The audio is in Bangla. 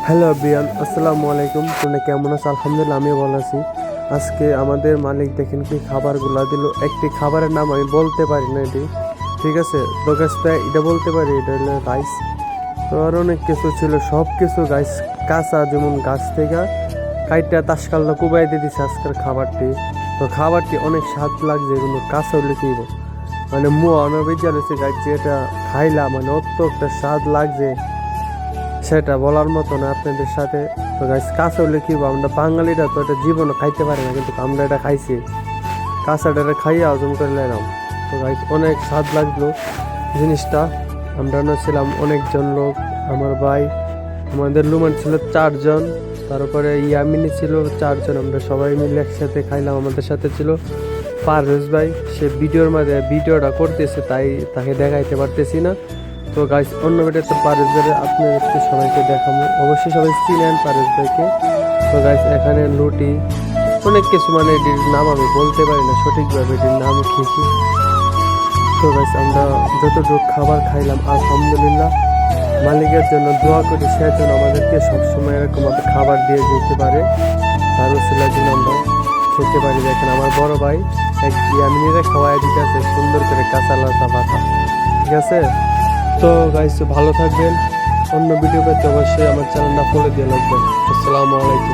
হ্যালো এভরিওয়ান, আসসালামু আলাইকুম। তোমরা কেমন আছো? আলহামদুলিল্লাহ, আমিও ভালো আছি। আজকে আমাদের মালিক দেখেন কি খাবারগুলা দিল। একটি খাবারের নাম আমি বলতে পারি না এটি, ঠিক আছে? তো গাছ এটা বলতে পারি, এটা হলো রাইস। তো আর অনেক কিছু ছিল, সব কিছু গাছ কাঁচা, যেমন গাছ থেকে কাইটা তাসকাল্লা কুবাই দিয়ে দিছে আজকের খাবারটি। তো খাবারটি অনেক স্বাদ লাগছে, কিন্তু কাঁচা হলে কি মানে মুয়া অনবেজা রয়েছে গাছ, যেটা খাইলাম মানে অত একটা স্বাদ লাগছে সেটা বলার মতো না আপনাদের সাথে। তো গাছ কাঁচা হলে কি আমরা বাঙালিরা তো এটা জীবনে খাইতে পারি না, কিন্তু আমরা এটা খাইছি, কাঁচাটা খাইয়ে হজম করে নিলাম। তো গাছ অনেক স্বাদ লাগলো জিনিসটা। আমরা ছিলাম অনেকজন লোক, আমার ভাই, আমাদের লুমান ছিল 4 জন, তারপরে ইয়ামিনী ছিল 4 জন। আমরা সবাই মিলে একসাথে খাইলাম। আমাদের সাথে ছিল পারভেজ ভাই, সে ভিডিওর মাঝে ভিডিওটা করতেছে, তাই তাকে দেখাইতে পারতেছি না। তো গাইস, অন্য ভিডিওতে পারভেজ ভাই আপনাদেরকে সবাইকে দেখাবো, অবশ্যই সবাই চিনেন পারভেজ ভাইকে। তো গাইস, এখানে লুটি অনেক কিছু, মানে এটির নাম আমি বলতে পারি না সঠিকভাবে, এটির নাম খেয়েছি। তো গাইস, আমরা যতটুকু খাবার খাইলাম আলহামদুলিল্লাহ। মালিকের জন্য দোয়া করি, সে যেন আমাদেরকে সবসময় এরকমভাবে খাবার দিয়ে যেতে পারে, তার ওসিলার জন্য আমরা খেতে পারি। দেখেন আমার বড় ভাই এক ইয়ামিনীরা খাওয়াই দিতে আছে সুন্দর করে কাঁচা লাচা পাতা, ঠিক আছে? তো গাইস, ভালো থাকবেন। অন্য ভিডিও পেতে অবশ্যই আমার চ্যানেলটা ফলো দিয়ে রাখবেন। আসসালামু আলাইকুম।